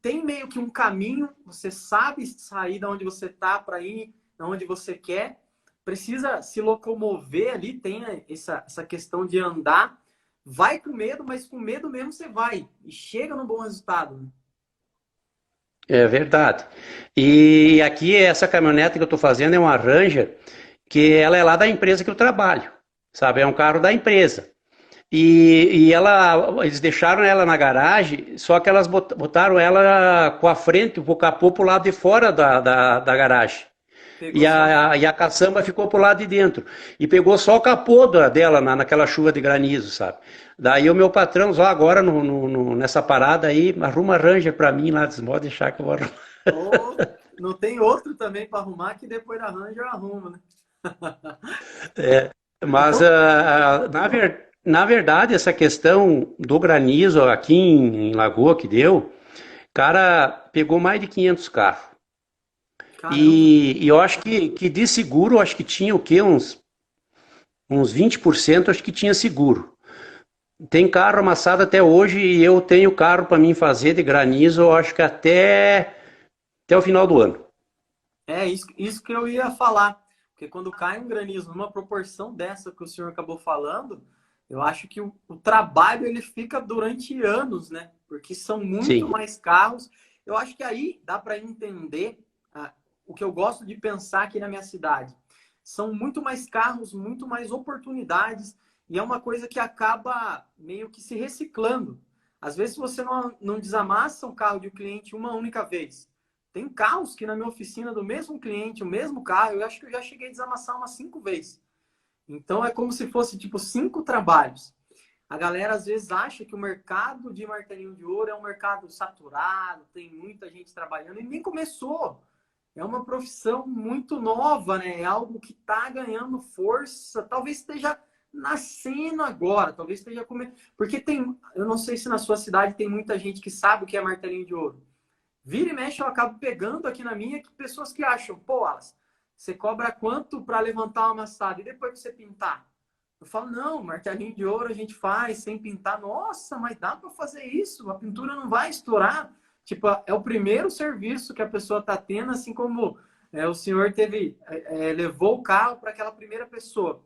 tem meio que um caminho, você sabe sair da onde você tá para ir onde você quer, precisa se locomover ali, tem essa questão de andar, vai com medo, mas com medo mesmo você vai e chega no bom resultado, né? É verdade. E aqui, essa caminhonete que eu estou fazendo é uma Ranger, que ela é lá da empresa que eu trabalho, sabe? É um carro da empresa. Eles deixaram ela na garagem, só que elas botaram ela com a frente, o capô pro lado de fora da garagem. Pegou E só. a caçamba ficou pro lado de dentro. E pegou só o capô dela naquela chuva de granizo, sabe? Daí o meu patrão, ó, agora nessa parada aí, arruma Ranger pra mim lá, pode deixar que eu vou arrumar. Ou não tem outro também para arrumar que depois da Ranger arruma, né? Mas, Então, na verdade, essa questão do granizo aqui em Lagoa que deu, cara, pegou mais de 500 carros. caramba. E eu acho que de seguro, acho que tinha o quê? Uns 20% acho que tinha seguro. Tem carro amassado até hoje e eu tenho carro para mim fazer de granizo, eu acho que até o final do ano. É isso que eu ia falar. Porque quando cai um granizo numa proporção dessa que o senhor acabou falando, Eu acho que o trabalho ele fica durante anos, né? Porque são muito Sim, mais carros. Eu acho que aí dá para entender o que eu gosto de pensar aqui na minha cidade. São muito mais carros, muito mais oportunidades, e é uma coisa que acaba meio que se reciclando. Às vezes você não desamassa um carro de um cliente uma única vez. Tem carros que na minha oficina do mesmo cliente, o mesmo carro, eu acho que eu já cheguei a desamassar umas 5 vezes. Então é como se fosse tipo 5 trabalhos. A galera às vezes acha que o mercado de martelinho de ouro é um mercado saturado, tem muita gente trabalhando e nem começou. É uma profissão muito nova, né? É algo que está ganhando força. Talvez esteja nascendo agora, talvez esteja comendo. Porque tem, eu não sei se na sua cidade tem muita gente que sabe o que é martelinho de ouro. Vira e mexe, eu acabo pegando aqui na minha que pessoas que acham, pô, Alas, você cobra quanto para levantar uma amassada e depois você pintar? Eu falo, não, martelinho de ouro a gente faz sem pintar. Nossa, mas dá para fazer isso? A pintura não vai estourar. Tipo, é o primeiro serviço que a pessoa está tendo, assim como o senhor levou o carro para aquela primeira pessoa.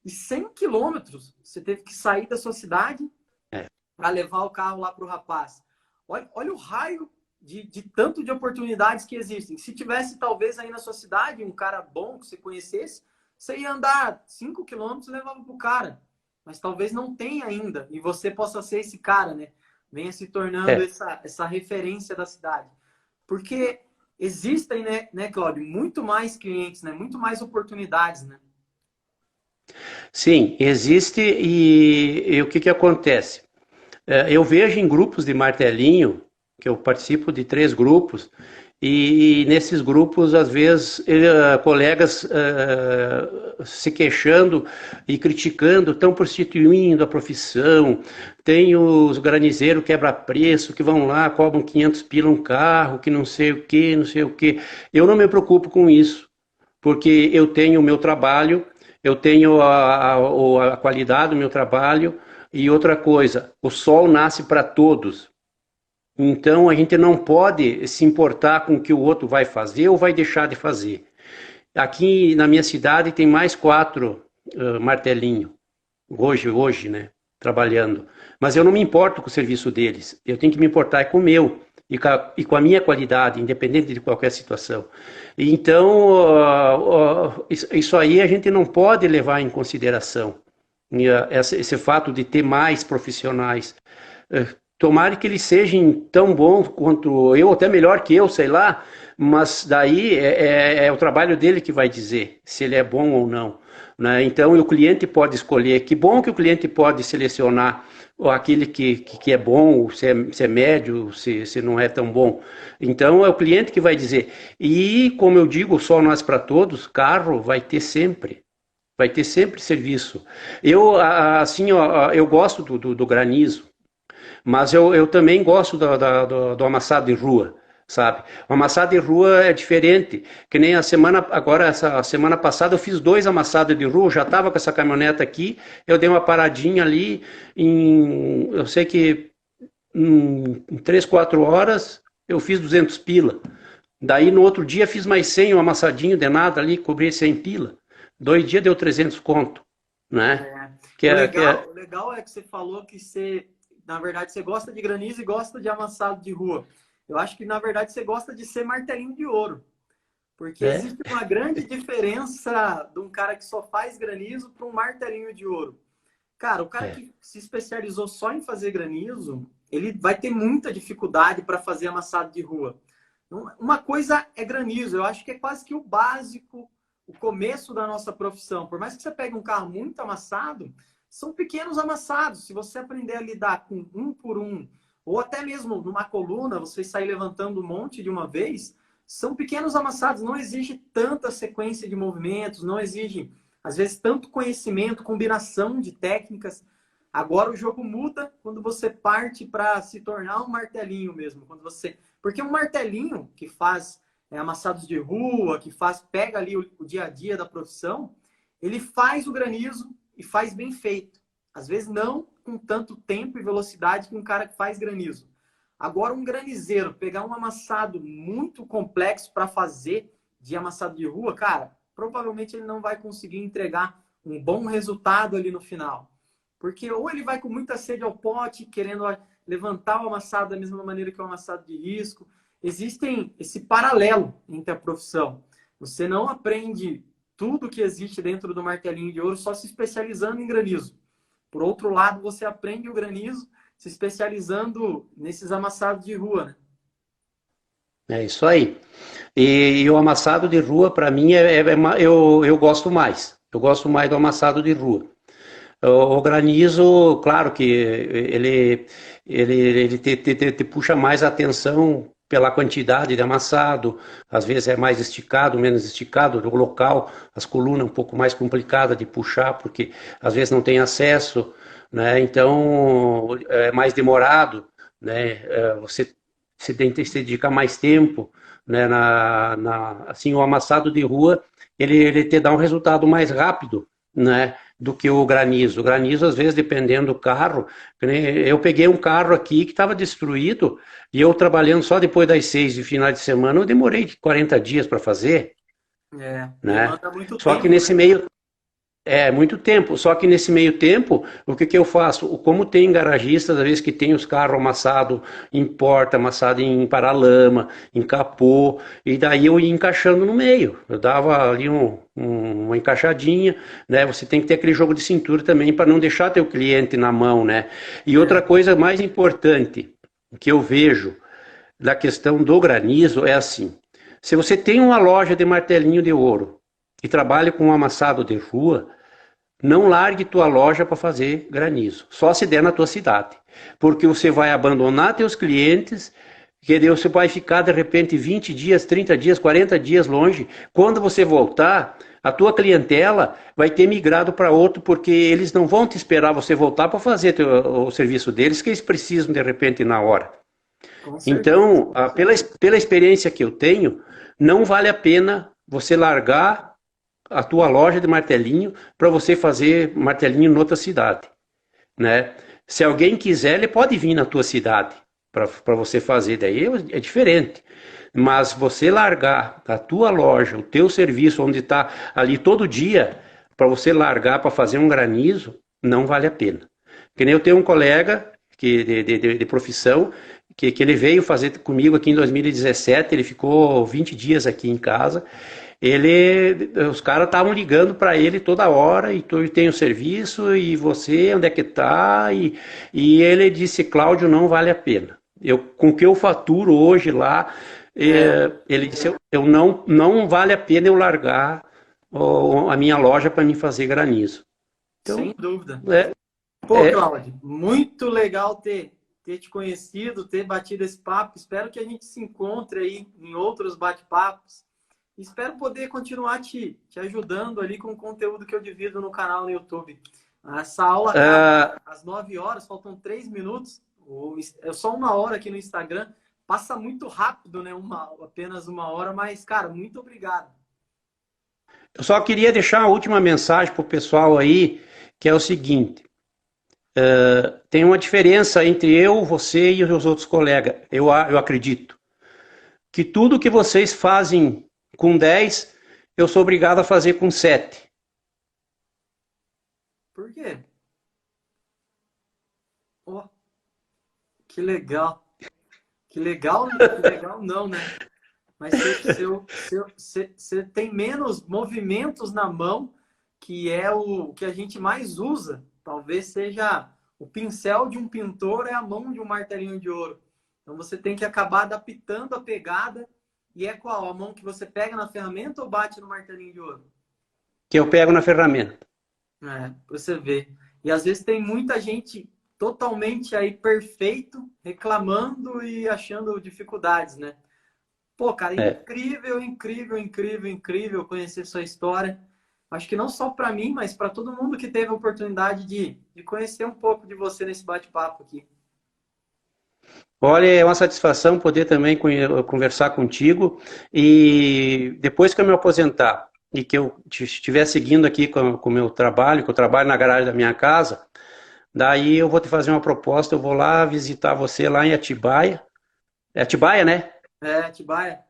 E 100 quilômetros você teve que sair da sua cidade é. para levar o carro lá para o rapaz. Olha o raio de tanto de oportunidades que existem. Se tivesse, talvez, aí na sua cidade, um cara bom que você conhecesse, você ia andar 5 quilômetros e levava para o cara. Mas talvez não tenha ainda. E você possa ser esse cara, né? Venha se tornando É. essa referência da cidade. Porque existem, né, Cláudio, muito mais clientes, né? Muito mais oportunidades, né? Sim, existe e o que que acontece? Eu vejo em grupos de martelinho, que eu participo de 3 grupos, e nesses grupos, às vezes, colegas se queixando e criticando, estão prostituindo a profissão. Tem os granizeiros quebra-preço que vão lá, cobram 500 pila um carro, que não sei o que, não sei o que. Eu não me preocupo com isso, porque eu tenho o meu trabalho, eu tenho a qualidade do meu trabalho, e outra coisa, o sol nasce para todos. Então a gente não pode se importar com o que o outro vai fazer ou vai deixar de fazer. Aqui na minha cidade tem mais 4 martelinhos, hoje, né? Trabalhando. Mas eu não me importo com o serviço deles. Eu tenho que me importar com o meu e com a minha qualidade, independente de qualquer situação. Então, isso aí a gente não pode levar em consideração. Esse fato de ter mais profissionais. Tomara que eles sejam tão bons quanto eu, até melhor que eu, sei lá, mas daí é o trabalho dele que vai dizer se ele é bom ou não. Né? Então o cliente pode escolher. Que bom que o cliente pode selecionar aquele que é bom, se é médio, se não é tão bom. Então é o cliente que vai dizer. E como eu digo, só nós para todos, carro vai ter sempre. Vai ter sempre serviço. Eu, assim, ó, eu gosto do granizo. Mas eu também gosto do amassado de rua, sabe? O amassado de rua é diferente, que nem essa semana passada eu fiz 2 amassados de rua, já estava com essa caminhonete aqui, eu dei uma paradinha ali, eu sei que em 3, 4 horas eu fiz 200 pila. Daí no outro dia fiz mais 100, um amassadinho de nada ali, cobri 100 pila. 2 dias deu 300 conto, né? É. Que é, que é, O legal é que você falou que você, na verdade, você gosta de granizo e gosta de amassado de rua. Eu acho que, na verdade, você gosta de ser martelinho de ouro. Porque é, existe uma grande diferença de um cara que só faz granizo para um martelinho de ouro. Cara, o cara é, que se especializou só em fazer granizo, ele vai ter muita dificuldade para fazer amassado de rua. Uma coisa é granizo, eu acho que é quase que o básico, o começo da nossa profissão. Por mais que você pegue um carro muito amassado, são pequenos amassados. Se você aprender a lidar com um por um, ou até mesmo numa coluna, você sair levantando um monte de uma vez, são pequenos amassados. Não exige tanta sequência de movimentos, não exige, às vezes, tanto conhecimento, combinação de técnicas. Agora o jogo muda quando você parte para se tornar um martelinho mesmo. Porque um martelinho que faz amassados de rua, pega ali o dia a dia da profissão, ele faz o granizo e faz bem feito. Às vezes não com tanto tempo e velocidade que um cara que faz granizo. Agora um granizeiro pegar um amassado muito complexo para fazer de amassado de rua, cara, provavelmente ele não vai conseguir entregar um bom resultado ali no final. Porque ou ele vai com muita sede ao pote, querendo levantar o amassado da mesma maneira que o amassado de risco. Existem esse paralelo entre a profissão. Você não aprende tudo que existe dentro do martelinho de ouro só se especializando em granizo. Por outro lado, você aprende o granizo se especializando nesses amassados de rua, né? É isso aí. E o amassado de rua, para mim, eu gosto mais. Eu gosto mais do amassado de rua. O granizo, claro que ele te puxa mais a atenção pela quantidade de amassado, às vezes é mais esticado, menos esticado, o local, as colunas um pouco mais complicada de puxar, porque às vezes não tem acesso, né? Então é mais demorado, né? Você tem que se dedicar mais tempo, né? Assim, o amassado de rua, ele te dá um resultado mais rápido, né, do que o granizo. O granizo, às vezes, dependendo do carro, eu peguei um carro aqui que estava destruído e eu trabalhando só depois das 6 de final de semana, eu demorei 40 dias para fazer, né? Demanda muito Só que tempo, nesse né? meio muito tempo, só que nesse meio tempo, o que que eu faço? Como tem garagistas, às vezes que tem os carros amassados em porta, amassado em paralama, em capô, e daí eu ia encaixando no meio. Eu dava ali uma encaixadinha, né? Você tem que ter aquele jogo de cintura também para não deixar teu cliente na mão, né? E outra É, coisa mais importante que eu vejo da questão do granizo é assim: se você tem uma loja de martelinho de ouro e trabalha com um amassado de rua, não largue tua loja para fazer granizo, só se der na tua cidade, porque você vai abandonar teus clientes, que você vai ficar de repente 20 dias, 30 dias, 40 dias longe. Quando você voltar, a tua clientela vai ter migrado para outro, porque eles não vão te esperar você voltar para fazer o serviço deles, que eles precisam de repente na hora. com certeza. Então, pela experiência que eu tenho, não vale a pena você largar a tua loja de martelinho para você fazer martelinho em outra cidade, né? Se alguém quiser, ele pode vir na tua cidade para você fazer, daí é diferente. Mas você largar a tua loja, o teu serviço, onde está ali todo dia, para você largar para fazer um granizo, não vale a pena. Que nem eu tenho um colega de profissão que ele veio fazer comigo aqui em 2017, ele ficou 20 dias aqui em casa. Os caras estavam ligando para ele toda hora, e tu tem o serviço, e você, onde é que tá? E ele disse: Cláudio, não vale a pena. Com o que eu faturo hoje lá, É, ele disse: eu não vale a pena eu largar a minha loja para me fazer granizo. Então, sem dúvida. é, Pô, é, Cláudio, muito legal ter te conhecido, ter batido esse papo. Espero que a gente se encontre aí em outros bate-papos. Espero poder continuar te ajudando ali com o conteúdo que eu divido no canal no YouTube. Essa aula acaba às 9 horas, faltam 3 minutos. É só 1 hora aqui no Instagram. Passa muito rápido, né? Apenas 1 hora, mas, cara, muito obrigado. eu só queria deixar uma última mensagem para o pessoal aí, que é o seguinte: tem uma diferença entre eu, você e os outros colegas. Eu acredito que tudo que vocês fazem com 10, eu sou obrigado a fazer com 7. Por quê? Oh, que legal. Que legal não, né? Mas você tem menos movimentos na mão, que é o que a gente mais usa. Talvez seja o pincel de um pintor, é a mão de um martelinho de ouro. Então você tem que acabar adaptando a pegada. E é qual? A mão que você pega na ferramenta ou bate no martelinho de ouro? Que eu pego na ferramenta. É, pra você ver. E às vezes tem muita gente totalmente aí perfeito, reclamando e achando dificuldades, né? Pô, cara, É. incrível, incrível, incrível, incrível conhecer sua história. Acho que não só para mim, mas para todo mundo que teve a oportunidade de conhecer um pouco de você nesse bate-papo aqui. Olha, é uma satisfação poder também conversar contigo, e depois que eu me aposentar e que eu estiver seguindo aqui com o meu trabalho, que eu trabalho na garagem da minha casa, daí eu vou te fazer uma proposta, eu vou lá visitar você lá em Atibaia. É Atibaia, né? É, Atibaia.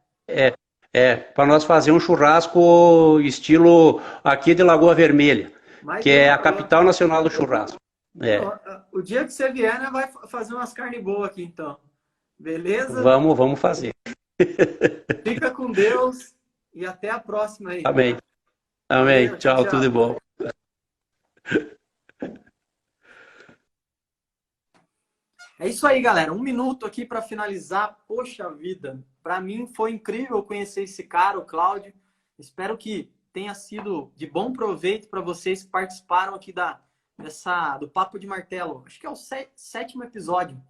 Para nós fazer um churrasco estilo aqui de Lagoa Vermelha, Mas que é a demorou. capital nacional do churrasco. É, O dia que você vier, né, vai fazer umas carnes boas aqui, então. Beleza? vamos fazer. Fica com Deus e até a próxima aí. Amém. Amém. Valeu, tchau, Tchau, tudo de tchau. bom. É isso aí, galera. Um minuto aqui para finalizar. Poxa vida, para mim foi incrível conhecer esse cara, o Cláudio. Espero que tenha sido de bom proveito para vocês que participaram aqui do Papo de Martelo. Acho que é o sétimo episódio.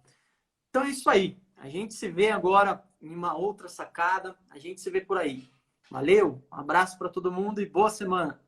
Então é isso aí. A gente se vê agora em uma outra sacada. A gente se vê por aí. Valeu, um abraço para todo mundo e boa semana.